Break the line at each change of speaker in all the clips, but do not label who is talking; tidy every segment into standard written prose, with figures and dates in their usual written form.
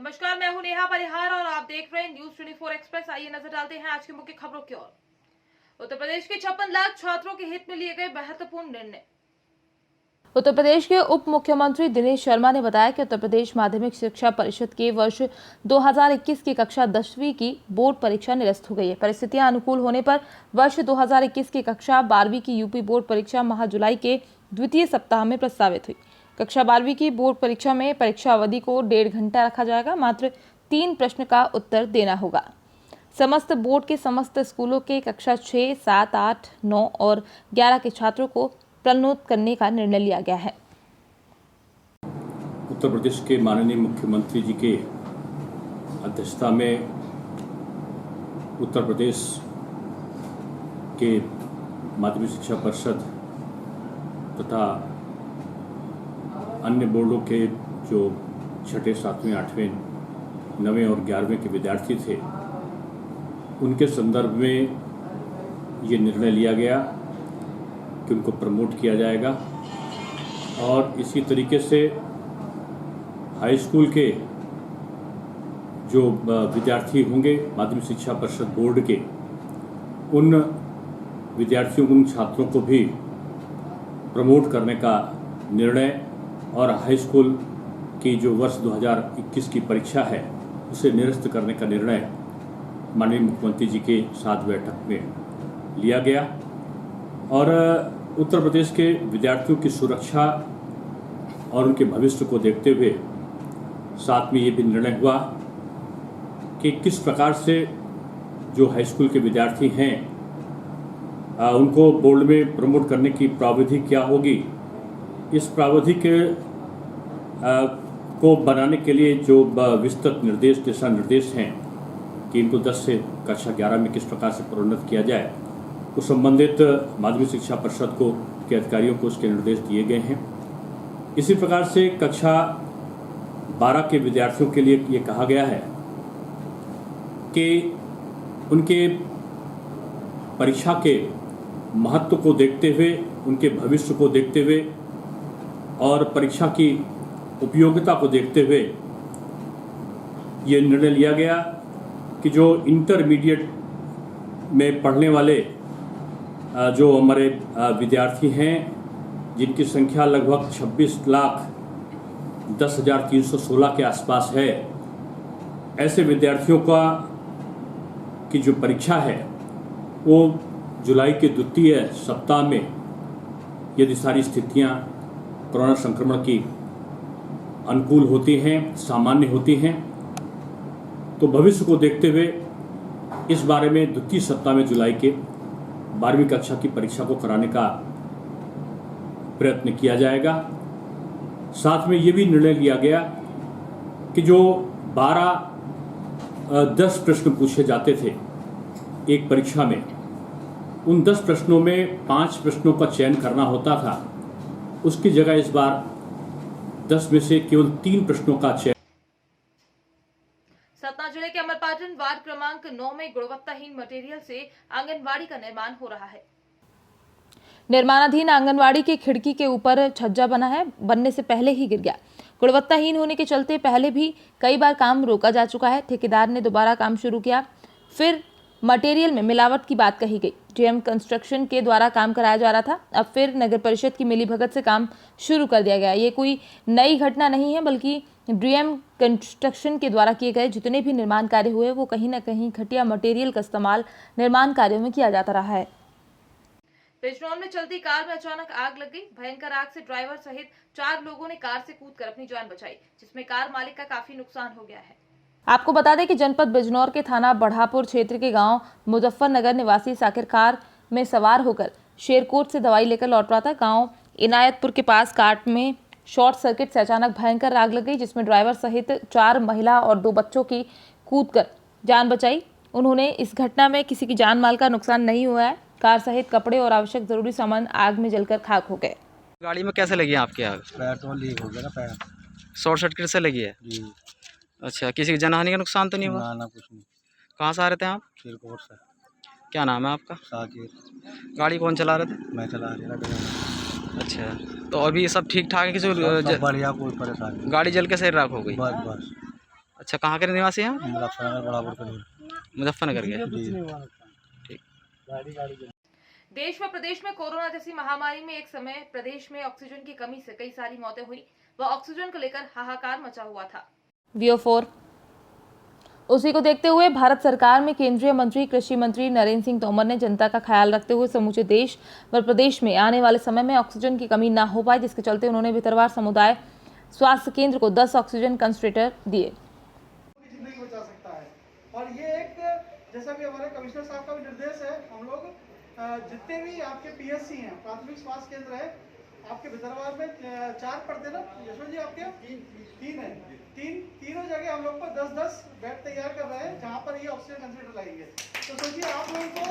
नमस्कार, मैं हूं नेहा परिहार और आप देख रहे हैं न्यूज 24 एक्सप्रेस। आइए नजर डालते हैं आज की मुख्य खबरों की ओर। उत्तर प्रदेश के 56 लाख छात्रों के हित में लिए गए महत्वपूर्ण निर्णय। उत्तर प्रदेश के उप मुख्यमंत्री दिनेश शर्मा ने बताया कि उत्तर प्रदेश माध्यमिक शिक्षा परिषद के वर्ष 2021 की कक्षा 10वीं की बोर्ड परीक्षा निरस्त हो गई है। परिस्थितियां अनुकूल होने पर वर्ष 2021 की कक्षा 12वीं की यूपी बोर्ड परीक्षा माह जुलाई के द्वितीय सप्ताह में प्रस्तावित हुई। कक्षा 12वीं की बोर्ड परीक्षा में परीक्षा अवधि को 1.5 घंटा रखा जाएगा। मात्र 3 प्रश्न का उत्तर देना होगा। समस्त बोर्ड के समस्त स्कूलों के कक्षा 6, 7, 8, 9 और 11 के छात्रों को प्रोन्नत करने का निर्णय लिया गया है।
उत्तर प्रदेश के माननीय मुख्यमंत्री जी के अध्यक्षता में उत्तर प्रदेश के माध्यमिक शिक्षा परिषद तथा अन्य बोर्डों के जो 6ठे, 7वें, 8वें, 9वें और 11वें के विद्यार्थी थे, उनके संदर्भ में ये निर्णय लिया गया कि उनको प्रमोट किया जाएगा और इसी तरीके से हाई स्कूल के जो विद्यार्थी होंगे माध्यमिक शिक्षा परिषद बोर्ड के, उन विद्यार्थियों, उन छात्रों को भी प्रमोट करने का निर्णय और हाई स्कूल की जो वर्ष 2021 की परीक्षा है उसे निरस्त करने का निर्णय माननीय मुख्यमंत्री जी के साथ बैठक में लिया गया। और उत्तर प्रदेश के विद्यार्थियों की सुरक्षा और उनके भविष्य को देखते हुए साथ में ये भी निर्णय हुआ कि किस प्रकार से जो हाई स्कूल के विद्यार्थी हैं उनको बोर्ड में प्रमोट करने की प्रावधि क्या होगी। इस प्रावधि के को बनाने के लिए जो विस्तृत निर्देश, दिशा निर्देश हैं कि इनको 10 से कक्षा 11 में किस प्रकार से प्रोन्नत किया जाए, उस संबंधित माध्यमिक शिक्षा परिषद को के अधिकारियों को उसके निर्देश दिए गए हैं। इसी प्रकार से कक्षा 12 के विद्यार्थियों के लिए ये कहा गया है कि उनके परीक्षा के महत्व को देखते हुए, उनके भविष्य को देखते हुए और परीक्षा की उपयोगिता को देखते हुए ये निर्णय लिया गया कि जो इंटरमीडिएट में पढ़ने वाले जो हमारे विद्यार्थी हैं, जिनकी संख्या लगभग 26,10,316 के आसपास है, ऐसे विद्यार्थियों का की जो परीक्षा है वो जुलाई के द्वितीय सप्ताह में, यदि सारी स्थितियां कोरोना संक्रमण की अनुकूल होती हैं, सामान्य होती हैं, तो भविष्य को देखते हुए इस बारे में द्वितीय सप्ताह में जुलाई के 12वीं कक्षा की परीक्षा को कराने का प्रयत्न किया जाएगा। साथ में ये भी निर्णय लिया गया कि जो 10 प्रश्न पूछे जाते थे एक परीक्षा में, उन 10 प्रश्नों में 5 प्रश्नों का चयन करना होता था, उसकी जगह इस बार 10 में से केवल 3 प्रश्नों का चयन।
सतना जिले के अमरपाटन वार्ड क्रमांक 9 में गुणवत्ताहीन मटेरियल से आंगनवाड़ी का निर्माण हो रहा है। निर्माणाधीन आंगनवाड़ी की खिड़की के ऊपर छज्जा बना है, बनने से पहले ही गिर गया। गुणवत्ताहीन होने के चलते पहले भी कई बार काम रोका जा चुका है। ठेकेदार ने दोबारा काम शुरू किया, फिर मटेरियल में मिलावट की बात कही गई। डीएम कंस्ट्रक्शन के द्वारा काम कराया जा रहा था, अब फिर नगर परिषद की मिलीभगत से काम शुरू कर दिया गया। ये कोई नई घटना नहीं है, बल्कि डीएम कंस्ट्रक्शन के द्वारा किए गए जितने भी निर्माण कार्य हुए वो कहीं न कहीं घटिया मटेरियल का इस्तेमाल निर्माण कार्यों में किया जाता रहा है। बिजनौर में चलती कार में अचानक आग लग गई। भयंकर आग से ड्राइवर सहित 4 लोगों ने कार से कूदकर अपनी जान बचाई, जिसमें कार मालिक का काफी नुकसान हो गया है। आपको बता दें कि जनपद बिजनौर के थाना बढ़ापुर क्षेत्र के गांव मुजफ्फरनगर निवासी साकिर कार में सवार होकर शेरकोट से दवाई लेकर लौट रहा था। गांव इनायतपुर के पास कार में शॉर्ट सर्किट से अचानक भयंकर आग लग गई, जिसमें ड्राइवर सहित 4 महिला और 2 बच्चों की कूदकर जान बचाई। उन्होंने इस घटना में किसी की जान माल का नुकसान नहीं हुआ है। कार सहित कपड़े और आवश्यक जरूरी सामान आग में जलकर खाक हो गए।
गाड़ी में कैसे लगी है आपकी आग?
पेट्रोल लीक हो गया ना, पैर
शॉर्ट सर्किट से लगी है?
जी।
अच्छा, किसी की जनहानि का नुकसान तो नहीं हुआ?
ना कुछ नहीं।
कहाँ से आ रहे थे आप?
शेरकोट से।
क्या नाम है आपका?
साकिर।
गाड़ी कौन चला रहे थे?
मैं चला रहा था।
अच्छा, तो अभी सब ठीक ठाक है? किसी
सब बढ़िया, कोई परेशानी नहीं।
गाड़ी जल के सही राख हो गई?
बस बस।
अच्छा, कहाँ के निवासी हैं आप?
मुजफ्फरनगर बड़ापुर करीब
मुजफ्फरनगर के।
जी।
ठीक।
देश व प्रदेश में कोरोना जैसी महामारी में एक समय प्रदेश में ऑक्सीजन की कमी से कई सारी मौतें हुई व ऑक्सीजन को लेकर हाहाकार मचा हुआ था। VO4 उसी को देखते हुए भारत सरकार में केंद्रीय मंत्री कृषि मंत्री नरेंद्र सिंह तोमर ने जनता का ख्याल रखते हुए समूचे देश व प्रदेश में आने वाले समय में ऑक्सीजन की कमी न हो पाए, जिसके चलते उन्होंने भितरवार समुदाय स्वास्थ्य केंद्र को 10 ऑक्सीजन कंसंट्रेटर दिए।
जिंदगी बचा सकता है। और ये एक जैसा कि हमारे कमिश्नर साहब का भी निर्देश है, हम लोग जितने भी आपके PSC हैं, प्राथमिक स्वास्थ्य केंद्र है, आपके भितरवार में 4 पड़ते ना यशवंत जी, आपके 3 है, तीनों जगह हम लोग को 10-10 बेड तैयार कर रहे हैं जहाँ पर ये ऑक्सीजन कंसंट्रेटर लगेंगे। तो सोचिए आप लोगों को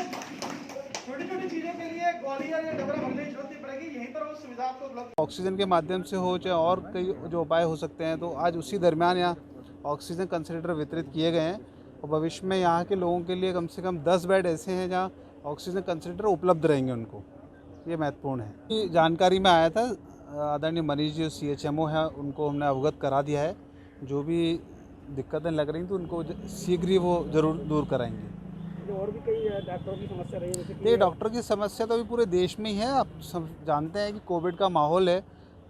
छोटी छोटी चीज़ों के लिए ग्वालियर या डबरा भरने की जरूरत नहीं पड़ेगी, यहीं पर वो सुविधा आपको उपलब्ध।
ऑक्सीजन के माध्यम से हो चाहे और कई जो उपाय हो सकते हैं, तो आज उसी दरमियान यहाँ ऑक्सीजन कंसंट्रेटर वितरित किए गए हैं और भविष्य में यहाँ के लोगों के लिए कम से कम 10 बेड ऐसे हैं जहाँ ऑक्सीजन कंसंट्रेटर उपलब्ध रहेंगे उनको। ये महत्वपूर्ण है। ये जानकारी में आया था, आदरणीय मनीष जी CHMO है, उनको हमने अवगत करा दिया है। जो भी दिक्कतें लग रही तो उनको शीघ्र ही वो जरूर दूर कराएंगे।
और भी कई डॉक्टरों की समस्या रही है, जैसे
ये डॉक्टर की समस्या तो अभी पूरे देश में ही है। आप सब जानते हैं कि कोविड का माहौल है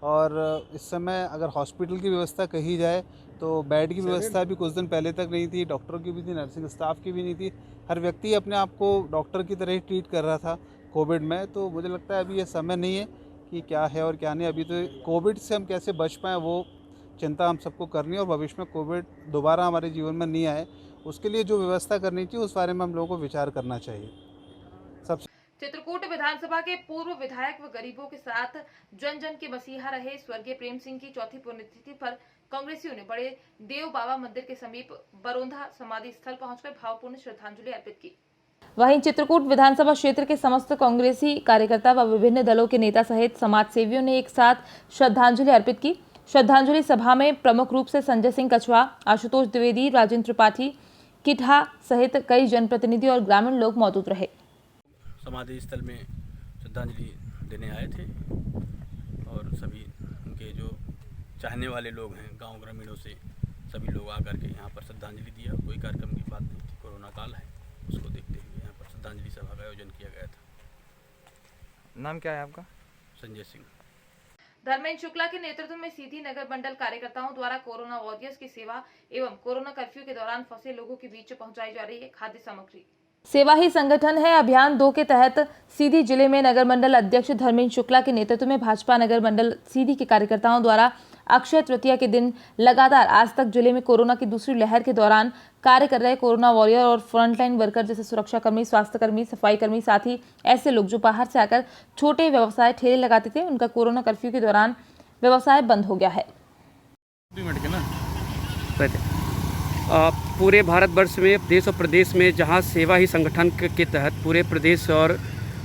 और इस समय अगर हॉस्पिटल की व्यवस्था कही जाए तो बेड की व्यवस्था भी कुछ दिन पहले तक नहीं थी, डॉक्टरों की भी थी, नर्सिंग स्टाफ की भी नहीं थी। हर व्यक्ति अपने आप को डॉक्टर की तरह ही ट्रीट कर रहा था कोविड में। तो मुझे लगता है अभी ये समय नहीं है कि क्या है और क्या नहीं। अभी तो कोविड से हम कैसे बच पाएँ वो चिंता हम सबको करनी है और भविष्य में कोविड दोबारा हमारे जीवन में नहीं आए उसके लिए जो व्यवस्था करनी चाहिए उस बारे में हम लोगों को विचार करना चाहिए। सबसे
चित्रकूट विधानसभा के पूर्व विधायक व गरीबों के साथ जन जन के मसीहा रहे स्वर्गीय प्रेम सिंह की चौथी पुण्यतिथि पर कांग्रेसियों ने बड़े देव बाबा मंदिर के समीप बरोंधा समाधि स्थल पहुंचकर भावपूर्ण श्रद्धांजलि अर्पित की। वहीं चित्रकूट विधानसभा क्षेत्र के समस्त कांग्रेसी कार्यकर्ता व विभिन्न दलों के नेता सहित समाज सेवियों ने एक साथ श्रद्धांजलि अर्पित की। श्रद्धांजलि सभा में प्रमुख रूप से संजय सिंह कछवा, आशुतोष द्विवेदी, राजेंद्र त्रिपाठी, किठा सहित कई जनप्रतिनिधि और ग्रामीण लोग मौजूद रहे।
समाधि स्थल में श्रद्धांजलि देने आए थे और सभी उनके जो चाहने वाले लोग हैं गांव ग्रामीणों से सभी लोग आकर के यहाँ पर श्रद्धांजलि दिया। कोई कार्यक्रम की बात नहीं थी, कोरोना काल है, उसको देखते हुए यहाँ पर श्रद्धांजलि सभा का आयोजन किया गया था।
नाम क्या है आपका?
संजय सिंह।
धर्मेंद्र शुक्ला के नेतृत्व में सीधी नगर मंडल कार्यकर्ताओं द्वारा कोरोना वॉरियर्स की सेवा एवं कोरोना कर्फ्यू के दौरान फंसे लोगों के बीच पहुंचाई जा रही है खाद्य सामग्री। सेवा ही संगठन है अभियान 2 के तहत सीधी जिले में नगर मंडल अध्यक्ष धर्मेंद्र शुक्ला के नेतृत्व में भाजपा नगर मंडल सीधी के कार्यकर्ताओं द्वारा अक्षय तृतीया के दिन लगातार आज तक जिले में कोरोना की दूसरी लहर के दौरान कार्य कर रहे कोरोना वॉरियर और फ्रंटलाइन वर्कर जैसे सुरक्षाकर्मी, स्वास्थ्य सफाई कर्मी, साथ ही ऐसे लोग जो बाहर से आकर छोटे व्यवसाय ठेले लगाते थे, उनका कोरोना कर्फ्यू के दौरान व्यवसाय बंद हो गया है।
पूरे भारतवर्ष में, देश और प्रदेश में जहां सेवा ही संगठन के तहत पूरे प्रदेश और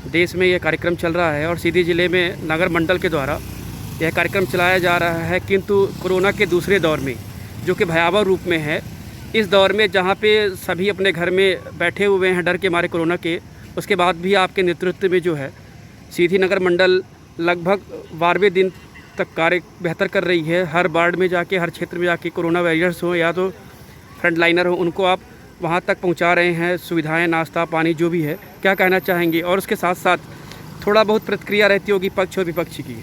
देश में यह कार्यक्रम चल रहा है और सीधी जिले में नगर मंडल के द्वारा यह कार्यक्रम चलाया जा रहा है, किंतु कोरोना के दूसरे दौर में जो कि भयावह रूप में है, इस दौर में जहां पे सभी अपने घर में बैठे हुए हैं डर के मारे कोरोना के, उसके बाद भी आपके नेतृत्व में जो है सीधी नगर मंडल लगभग 12वें दिन तक कार्य बेहतर कर रही है। हर वार्ड में जाके, हर क्षेत्र में जाके कोरोना वॉरियर्स हों या तो फ्रंटलाइनर हो, उनको आप वहाँ तक पहुँचा रहे हैं सुविधाएं, नाश्ता पानी जो भी है। क्या कहना चाहेंगे? और उसके साथ साथ थोड़ा बहुत प्रतिक्रिया रहती होगी पक्ष और विपक्ष की।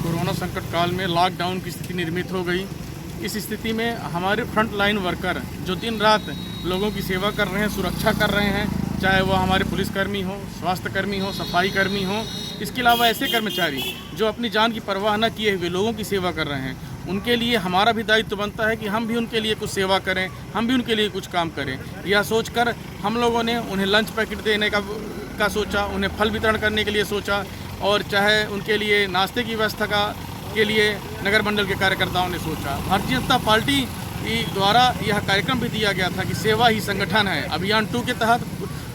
कोरोना संकट काल में लॉकडाउन की स्थिति निर्मित हो गई। इस स्थिति में हमारे फ्रंट लाइन वर्कर जो दिन रात लोगों की सेवा कर रहे हैं, सुरक्षा कर रहे हैं, चाहे वो हमारे पुलिसकर्मी हो, स्वास्थ्यकर्मी हो, सफाई कर्मी हो, इसके अलावा ऐसे कर्मचारी जो अपनी जान की परवाह न किए हुए लोगों की सेवा कर रहे हैं, उनके लिए हमारा भी दायित्व बनता है कि हम भी उनके लिए कुछ सेवा करें, हम भी उनके लिए कुछ काम करें। यह सोचकर हम लोगों ने उन्हें लंच पैकेट देने का सोचा, उन्हें फल वितरण करने के लिए सोचा और चाहे उनके लिए नाश्ते की व्यवस्था के लिए नगर मंडल के कार्यकर्ताओं ने सोचा। भारतीय जनता पार्टी द्वारा यह कार्यक्रम भी दिया गया था कि सेवा ही संगठन है। अभियान 2 के तहत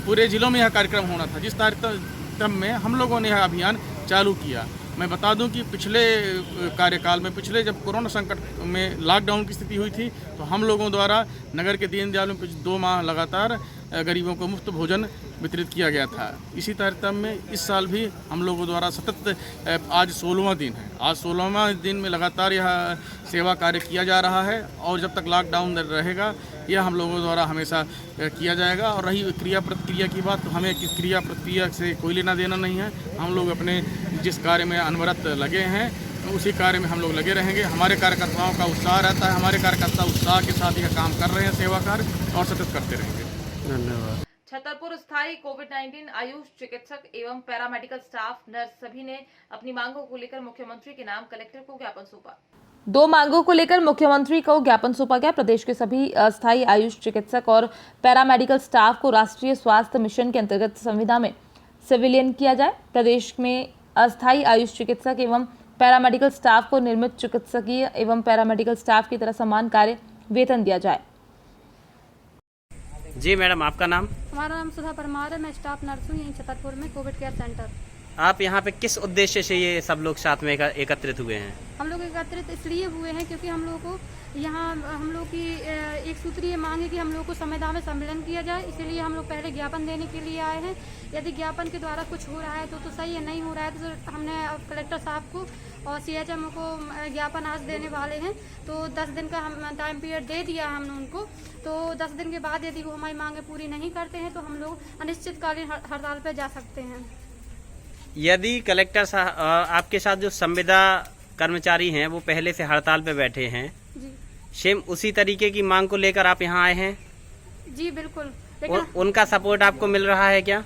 पूरे जिलों में यह कार्यक्रम होना था, जिस कार्यक्रम में हम लोगों ने यह अभियान चालू किया। मैं बता दूं कि पिछले कार्यकाल में, पिछले जब कोरोना संकट में लॉकडाउन की स्थिति हुई थी, तो हम लोगों द्वारा नगर के दीनदयाल में 2 माह लगातार गरीबों को मुफ्त भोजन वितरित किया गया था। इसी तारतम्य में इस साल भी हम लोगों द्वारा सतत आज 16वां दिन है। आज 16वां दिन में लगातार यह सेवा कार्य किया जा रहा है और जब तक लॉकडाउन रहेगा यह हम लोगों द्वारा हमेशा किया जाएगा। और रही क्रिया प्रतिक्रिया की बात, तो हमें क्रिया प्रतिक्रिया से कोई लेना देना नहीं है। हम लोग अपने जिस कार्य में अनवरत लगे हैं उसी कार्य में हम लोग लगे रहेंगे। हमारे कार्यकर्ताओं का उत्साह रहता है, हमारे कार्यकर्ता उत्साह के साथ यह काम कर रहे हैं सेवा कार्य और सतत करते रहेंगे।
धन्यवाद।
छतरपुर स्थायी कोविड-19 आयुष चिकित्सक एवं पैरामेडिकल स्टाफ नर्स सभी ने अपनी मांगों को लेकर मुख्यमंत्री के नाम कलेक्टर को ज्ञापन सौंपा। 2 मांगों को लेकर मुख्यमंत्री को ज्ञापन सौंपा गया। प्रदेश के सभी अस्थायी आयुष चिकित्सक और पैरामेडिकल स्टाफ को राष्ट्रीय स्वास्थ्य मिशन के अंतर्गत संविदा में सिविलियन किया जाए। प्रदेश में अस्थायी आयुष चिकित्सक एवं पैरामेडिकल स्टाफ को निर्मित चिकित्सकीय एवं पैरामेडिकल स्टाफ की तरह समान कार्य वेतन दिया जाए।
जी मैडम, आपका नाम?
हमारा नाम सुधा परमार है। मैं स्टाफ नर्स हूँ यहीं छतरपुर में कोविड केयर सेंटर।
आप यहाँ पे किस उद्देश्य से ये सब लोग साथ में एकत्रित हुए हैं?
हम लोग एकत्रित इसलिए हुए हैं क्योंकि हम लोग को यहाँ हम लोग की एक सूत्रीय मांग है कि हम लोग को संविदा में सम्मेलन किया जाए। इसीलिए हम लोग पहले ज्ञापन देने के लिए आए हैं। यदि ज्ञापन के द्वारा कुछ हो रहा है तो सही है, नहीं हो रहा है तो हमने कलेक्टर साहब को और CHM को ज्ञापन आज देने वाले हैं। तो 10 दिन का हम टाइम पीरियड दे दिया हमने उनको। तो 10 दिन के बाद यदि वो हमारी मांगें पूरी नहीं करते हैं तो हम लोग अनिश्चितकालीन हड़ताल पर जा सकते हैं।
यदि कलेक्टर साहब आपके साथ जो संविदा कर्मचारी हैं वो पहले से हड़ताल पे बैठे हैं,
जी
सेम उसी तरीके की मांग को लेकर आप यहाँ आए हैं?
जी बिल्कुल। लेकिन
उनका सपोर्ट आपको मिल रहा है क्या?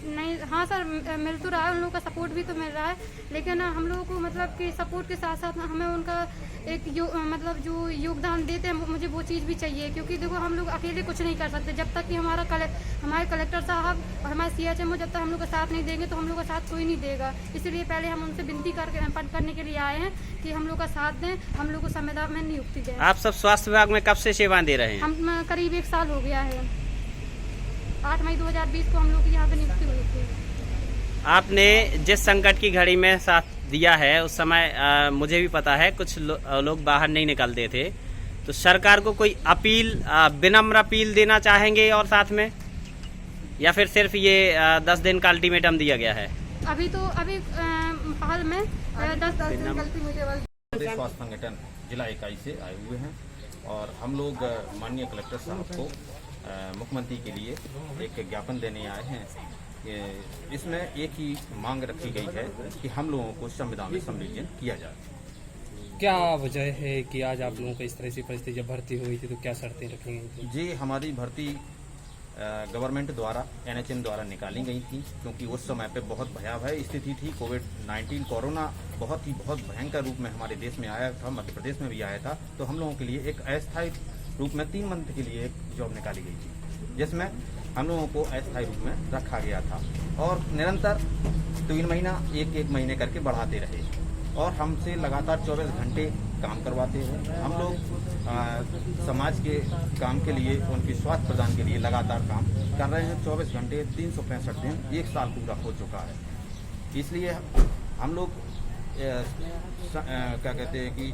नहीं, हाँ सर, मिल तो रहा है, उन लोगों का सपोर्ट भी तो मिल रहा है। लेकिन हम लोगों को मतलब कि सपोर्ट के साथ साथ हमें उनका एक मतलब जो योगदान देते हैं मुझे वो चीज़ भी चाहिए। क्योंकि देखो हम लोग अकेले कुछ नहीं कर सकते। जब तक कि हमारे कलेक्टर साहब और हमारे CHM जब तक हम लोग का साथ नहीं देंगे तो हम लोग का साथ कोई नहीं देगा। इसलिए पहले हम उनसे विनती करने के लिए आए हैं कि हम लोग का साथ दें, हम लोग को संविदा में नियुक्ति दें।
आप सब स्वास्थ्य विभाग में कब से सेवाएं दे रहे हैं?
हम करीब 1 साल हो गया है। 8 मई 2020 को हम लोग की यहाँ पे नियुक्ति हुई थी।
आपने जिस संकट की घड़ी में साथ दिया है उस समय मुझे भी पता है कुछ लोग बाहर नहीं निकलते थे, तो सरकार को कोई अपील, विनम्र अपील देना चाहेंगे और साथ में, या फिर सिर्फ ये 10 दिन का अल्टीमेटम दिया गया है?
अभी हाल में 10 दिन का अल्टीमेटम।
प्रदेश स्वास्थ्य संगठन जिला इकाई से आए हुए हैं और हम लोग माननीय कलेक्टर साहब को मुख्यमंत्री के लिए एक ज्ञापन देने आए हैं। इसमें एक ही मांग रखी गई है कि हम लोगों को संविदा में सम्मिलित किया जाए।
क्या वजह है कि आज आप लोगों को इस तरह से परिस्थिति, जब भर्ती हुई थी तो क्या शर्तें रखी गई थी?
जी, हमारी भर्ती गवर्नमेंट द्वारा NHM द्वारा निकाली गई थी क्योंकि उस समय पे बहुत भयावह स्थिति थी। कोविड-19 कोरोना बहुत भयंकर रूप में हमारे देश में आया था, मध्य प्रदेश में भी आया था। तो हम लोगों के लिए एक अस्थायी रूप में 3 मंथ के लिए एक जॉब निकाली गई थी जिसमें हम लोगों को अस्थायी रूप में रखा गया था और निरंतर 3 महीना एक महीने करके बढ़ाते रहे और हमसे लगातार 24 घंटे काम करवाते हैं। हम लोग समाज के काम के लिए, उनकी स्वास्थ्य प्रदान के लिए लगातार काम कर रहे हैं। 24 घंटे 365 दिन 1 साल पूरा हो चुका है। इसलिए हम लोग क्या कहते हैं कि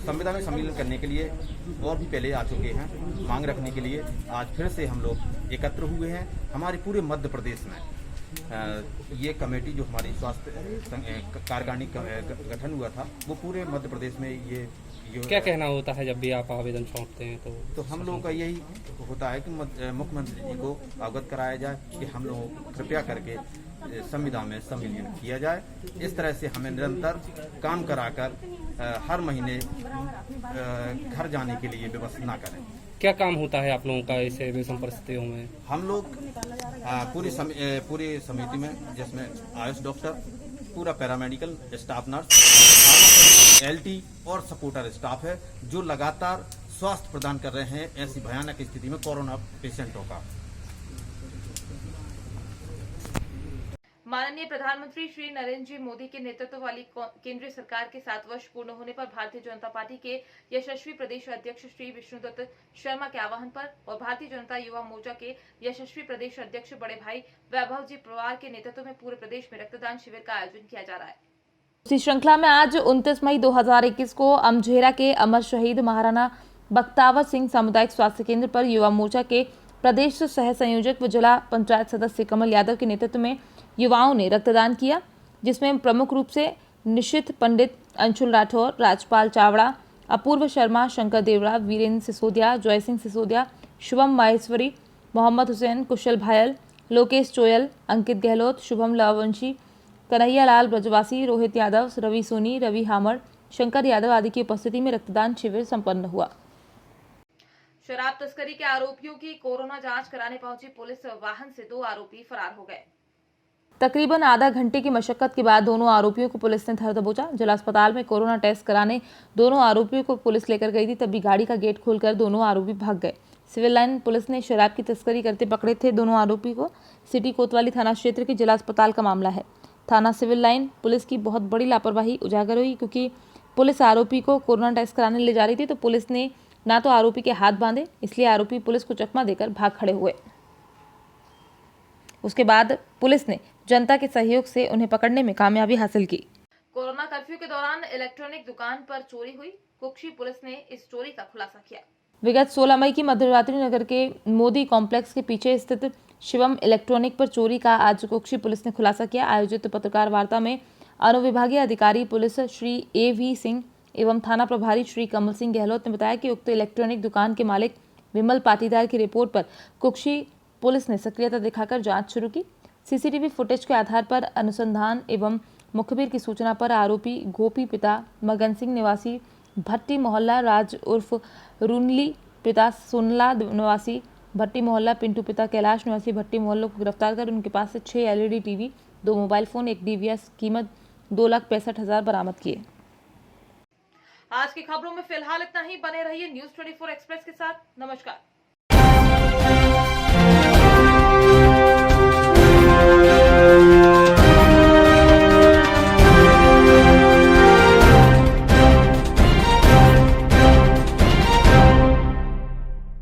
संविदा में सम्मिलन करने के लिए और भी पहले आ चुके हैं। मांग रखने के लिए आज फिर से हम लोग एकत्र हुए हैं। हमारे पूरे मध्य प्रदेश में ये कमेटी जो हमारी स्वास्थ्य कार्यकारिणी गठन हुआ था वो पूरे मध्य प्रदेश में ये
क्या कहना होता है जब भी आप आवेदन सौंपते हैं?
तो हम लोगों का यही होता है कि मुख्यमंत्री जी को अवगत कराया जाए कि हम लोगों को कृपया करके संविदा में सम्मिलित किया जाए। इस तरह से हमें निरंतर काम कराकर हर महीने घर जाने के लिए व्यवस्था ना करें।
क्या काम होता है आप लोगों का ऐसे विषम परिस्थितियों में?
हम लोग पूरी समिति में जिसमें आयुष डॉक्टर, पूरा पैरामेडिकल स्टाफ, नर्स, LT और सपोर्टर स्टाफ है जो लगातार स्वास्थ्य प्रदान कर रहे हैं ऐसी भयानक स्थिति में कोरोना पेशेंटों का।
माननीय प्रधानमंत्री श्री नरेंद्र जी मोदी के नेतृत्व वाली केंद्रीय सरकार के 7 वर्ष पूर्ण होने पर भारतीय जनता पार्टी के यशस्वी प्रदेश अध्यक्ष श्री विष्णुदत्त शर्मा के आह्वान पर और भारतीय जनता युवा मोर्चा के यशस्वी प्रदेश अध्यक्ष बड़े भाई वैभव जी पवार के नेतृत्व में पूरे प्रदेश में रक्तदान शिविर का आयोजन किया जा रहा है। इसी श्रृंखला में आज 29 मई 2021 को अमझेरा के अमर शहीद महाराणा बख्तावर सिंह सामुदायिक स्वास्थ्य केंद्र पर युवा मोर्चा के प्रदेश सह संयोजक व जिला पंचायत सदस्य कमल यादव के नेतृत्व में युवाओं ने रक्तदान किया, जिसमें प्रमुख रूप से निशित पंडित, अंशुल राठौर, राजपाल चावड़ा, अपूर्व शर्मा, शंकर देवड़ा, वीरेंद्र सिसोदिया, जय सिंह सिसोदिया, शुभम माहेश्वरी, मोहम्मद हुसैन, कुशल भायल, लोकेश चोयल, अंकित गहलोत, शुभम लावंशी, कन्हैया लाल ब्रजवासी, रोहित यादव, रवि सोनी, रवि हामड़, शंकर यादव आदि की उपस्थिति में रक्तदान शिविर संपन्न हुआ। शराब तस्करी के आरोपियों की कोरोना जांच कराने पहुंची पुलिस वाहन से 2 आरोपी फरार हो गए। तकरीबन आधा घंटे की मशक्कत के बाद दोनों आरोपियों को पुलिस ने धर दबोचा। जिला अस्पताल में कोरोना टेस्ट कराने दोनों आरोपियों को पुलिस लेकर गई थी, तभी गाड़ी का गेट खोलकर दोनों आरोपी भाग गए। सिविल लाइन पुलिस ने शराब की तस्करी करते पकड़े थे दोनों आरोपी को। सिटी कोतवाली थाना क्षेत्र के जिला अस्पताल का मामला है। थाना सिविल लाइन पुलिस की बहुत बड़ी लापरवाही उजागर हुई, क्योंकि पुलिस आरोपी को कोरोना टेस्ट कराने ले जा रही थी, तो पुलिस ने ना तो आरोपी के हाथ बांधे, इसलिए आरोपी पुलिस को चकमा देकर भाग खड़े हुए। उसके बाद पुलिस ने जनता के सहयोग से उन्हें पकड़ने में कामयाबी हासिल की। कोरोना कर्फ्यू के दौरान इलेक्ट्रॉनिक दुकान पर चोरी हुई। कुक्षी पुलिस ने इस चोरी का खुलासा किया। विगत 16 मई की मध्यरात्रि नगर के मोदी कॉम्प्लेक्स के पीछे स्थित शिवम इलेक्ट्रॉनिक पर चोरी का आज कुक्षी पुलिस ने खुलासा किया। आयोजित पत्रकार वार्ता में अनुविभागीय अधिकारी पुलिस श्री A.V. सिंह एवं थाना प्रभारी श्री कमल सिंह गहलोत ने बताया कि उक्त इलेक्ट्रॉनिक दुकान के मालिक विमल पाटीदार की रिपोर्ट पर कुक्षी पुलिस ने सक्रियता दिखाकर जांच शुरू की। सीसीटीवी फुटेज के आधार पर अनुसंधान एवं मुखबिर की सूचना पर आरोपी गोपी पिता मगन सिंह निवासी भट्टी मोहल्ला राज उर्फ रूनली पिता सोनला निवासी भट्टी मोहल्ला, पिंटू पिता कैलाश निवासी भट्टी मोहल्लों को गिरफ्तार कर उनके पास से 6 LED TV, 2 mobile phone, 1 DVR कीमत 2,65,000 बरामद किए। आज की खबरों में फिलहाल इतना ही। बने रहिए न्यूज़ 24 एक्सप्रेस के साथ। नमस्कार।